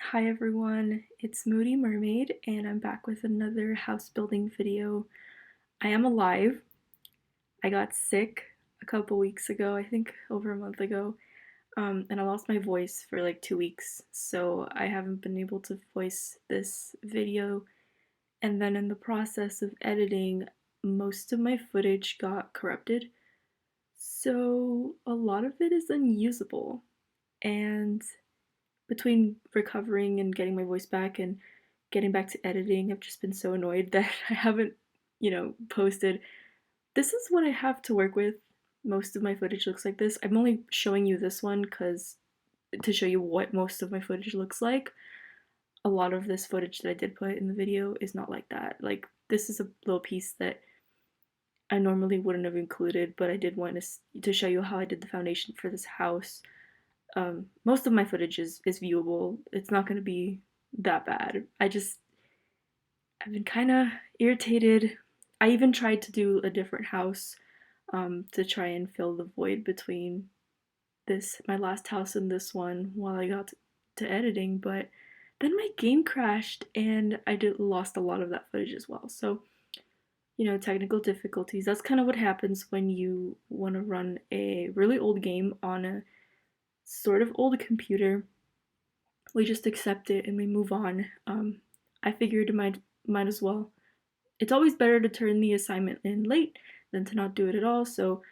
Hi everyone, it's Moody Mermaid and I'm back with another house building video. I am alive. I got sick a couple weeks ago, I think over a month ago, and I lost my voice for like 2 weeks, so I haven't been able to voice this video. And then in the process of editing, most of my footage got corrupted, so a lot of it is unusable. And between recovering and getting my voice back and getting back to editing, I've just been so annoyed that I haven't, posted. This is what I have to work with. Most of my footage looks like this. I'm only showing you this one because to show you what most of my footage looks like. A lot of this footage that I did put in the video is not like that. Like, this is a little piece that I normally wouldn't have included, but I did want to show you how I did the foundation for this house. Most of my footage is viewable. It's not going to be that bad. I've been kind of irritated. I even tried to do a different house to try and fill the void between my last house and this one while I got to editing, but then my game crashed and lost a lot of that footage as well. So, technical difficulties. That's kind of what happens when you want to run a really old game on a sort of old computer. We just accept it and we move on. I figured might as well. It's always better to turn the assignment in late than to not do it at all. So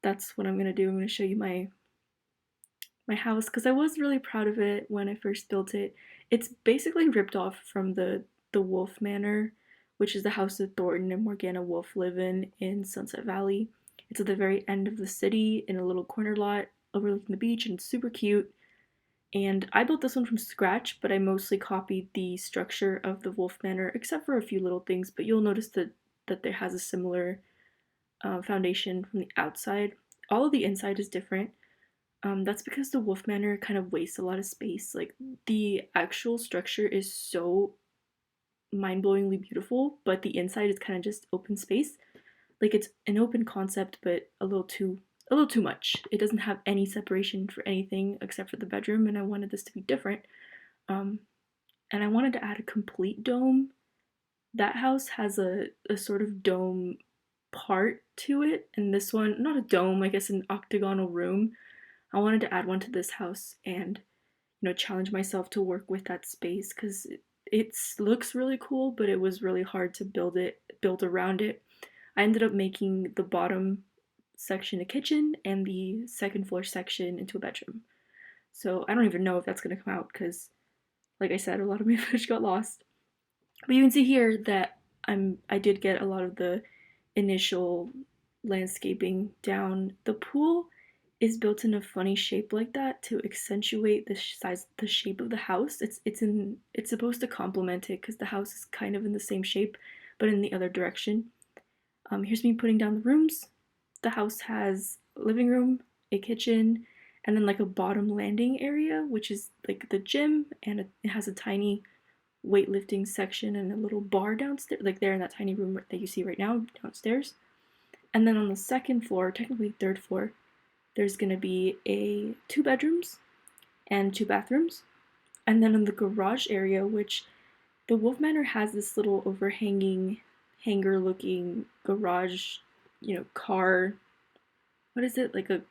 that's what I'm gonna do. I'm gonna show you my house because I was really proud of it when I first built it. It's basically ripped off from the Wolff Manor, which is the house that Thornton and Morgana Wolff live in Sunset Valley. It's at the very end of the city in a little corner lot overlooking the beach, and it's super cute. And I built this one from scratch, but I mostly copied the structure of the Wolff Manor, except for a few little things. But you'll notice that there has a similar foundation from the outside. All of the inside is different. That's because the Wolff Manor kind of wastes a lot of space. Like, the actual structure is so mind-blowingly beautiful, but the inside is kind of just open space. Like, it's an open concept, but a little too much. It doesn't have any separation for anything except for the bedroom, and I wanted this to be different. Um, and I wanted to add a complete dome. That house has a sort of dome part to it, and this one, not a dome, I guess an octagonal room. I wanted to add one to this house and, challenge myself to work with that space because it looks really cool, but it was really hard to build around it. I ended up making the bottom section a kitchen and the second floor section into a bedroom. So I don't even know if that's gonna come out because, like I said, a lot of my footage got lost. But you can see here that I did get a lot of the initial landscaping down. The pool is built in a funny shape like that to accentuate the shape of the house. It's supposed to complement it because the house is kind of in the same shape, but in the other direction. Here's me putting down the rooms. The house has a living room, a kitchen, and then like a bottom landing area, which is like the gym, and it has a tiny weightlifting section and a little bar downstairs, like there in that tiny room that you see right now downstairs. And then on the second floor, technically third floor, there's gonna be a 2 bedrooms and 2 bathrooms. And then in the garage area, which the Wolff Manor has this little overhanging hangar looking garage, car, what is it? Like a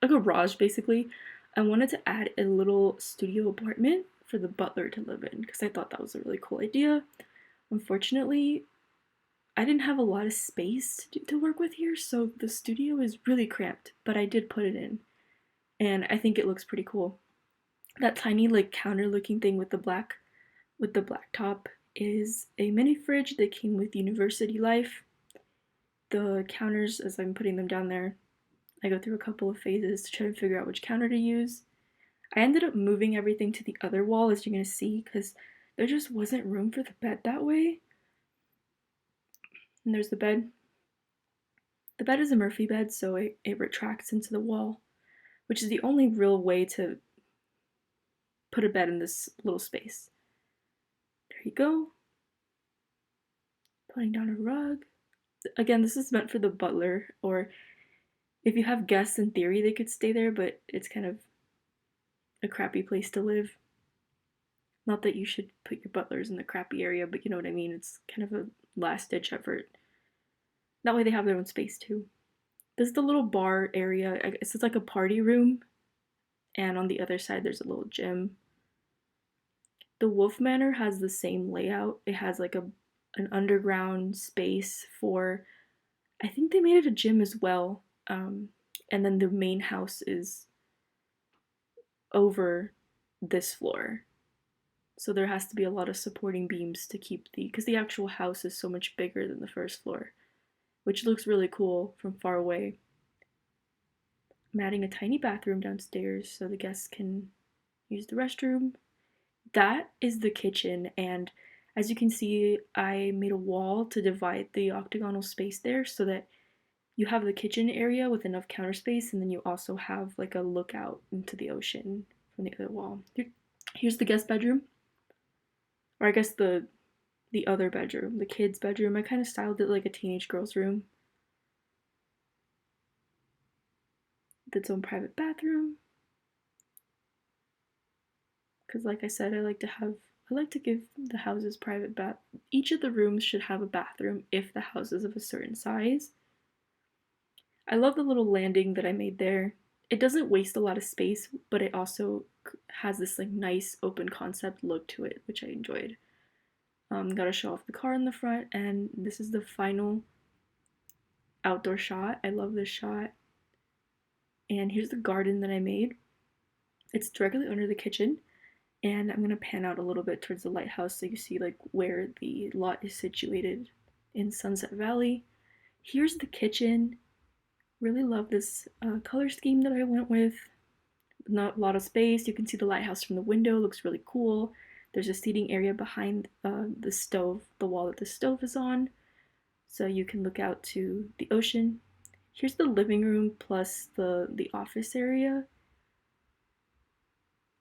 garage basically. I wanted to add a little studio apartment for the butler to live in because I thought that was a really cool idea. Unfortunately, I didn't have a lot of space to work with here, so the studio is really cramped, but I did put it in, and I think it looks pretty cool. That tiny like counter looking thing with the black top is a mini fridge that came with University Life. The counters, as I'm putting them down there, I go through a couple of phases to try to figure out which counter to use. I ended up moving everything to the other wall, as you're gonna see, because there just wasn't room for the bed that way. And there's the bed. The bed is a Murphy bed, so it retracts into the wall, which is the only real way to put a bed in this little space. There you go. Putting down a rug. Again, this is meant for the butler, or if you have guests in theory, they could stay there, but it's kind of a crappy place to live. Not that you should put your butlers in the crappy area, but you know what I mean. It's kind of a last ditch effort. That way they have their own space too. This is the little bar area. I guess it's like a party room, and on the other side there's a little gym. The Wolff Manor has the same layout. It has like an underground space for, I think they made it a gym as well. And then the main house is over this floor. So there has to be a lot of supporting beams to keep because the actual house is so much bigger than the first floor, which looks really cool from far away. I'm adding a tiny bathroom downstairs so the guests can use the restroom. That is the kitchen, and as you can see, I made a wall to divide the octagonal space there so that you have the kitchen area with enough counter space, and then you also have like a lookout into the ocean from the other wall. Here's the guest bedroom, or I guess the other bedroom, the kids' bedroom. I kind of styled it like a teenage girl's room. With its own private bathroom. Because like I said, I like to give the houses private bath. Each of the rooms should have a bathroom if the house is of a certain size. I love the little landing that I made there. It doesn't waste a lot of space, but it also has this like nice open concept look to it, which I enjoyed. Gotta show off the car in the front, and this is the final outdoor shot. I love this shot. And here's the garden that I made. It's directly under the kitchen, and I'm gonna pan out a little bit towards the lighthouse so you see like where the lot is situated in Sunset Valley. Here's the kitchen. Really love this color scheme that I went with. Not a lot of space. You can see the lighthouse from the window. Looks really cool. There's a seating area behind the stove, the wall that the stove is on, so you can look out to the ocean. Here's the living room plus the office area.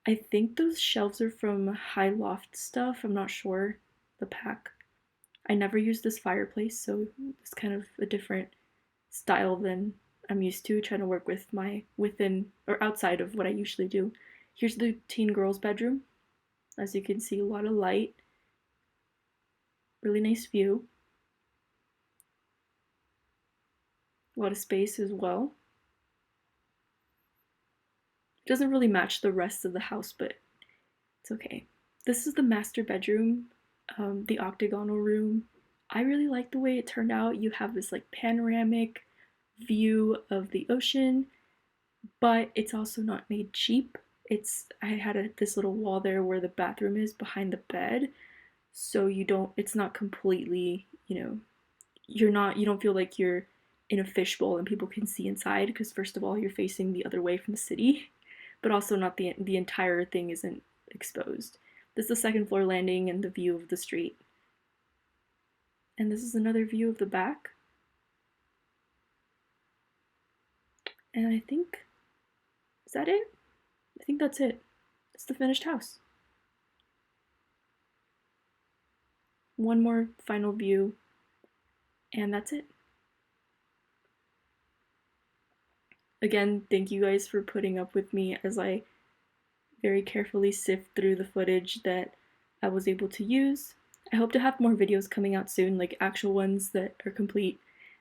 I think those shelves are from High Loft stuff. I'm not sure. The pack. I never used this fireplace, so it's kind of a different style than I'm used to, trying to work with my within or outside of what I usually do. Here's the teen girl's bedroom. As you can see, a lot of light. Really nice view. A lot of space as well. It doesn't really match the rest of the house, but it's okay. This is the master bedroom, the octagonal room. I really like the way it turned out. You have this like panoramic view of the ocean, but it's also not made cheap. I had this little wall there where the bathroom is behind the bed, so it's not completely, you don't feel like you're in a fishbowl and people can see inside, because first of all, you're facing the other way from the city, but also not the entire thing isn't exposed. This is the second floor landing and the view of the street. And this is another view of the back. And I think, is that it? I think that's it. It's the finished house. One more final view, and that's it. Again, thank you guys for putting up with me as I very carefully sift through the footage that I was able to use. I hope to have more videos coming out soon, like actual ones that are complete.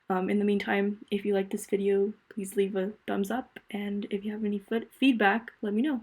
In the meantime, if you like this video, please leave a thumbs up, and if you have any feedback, let me know.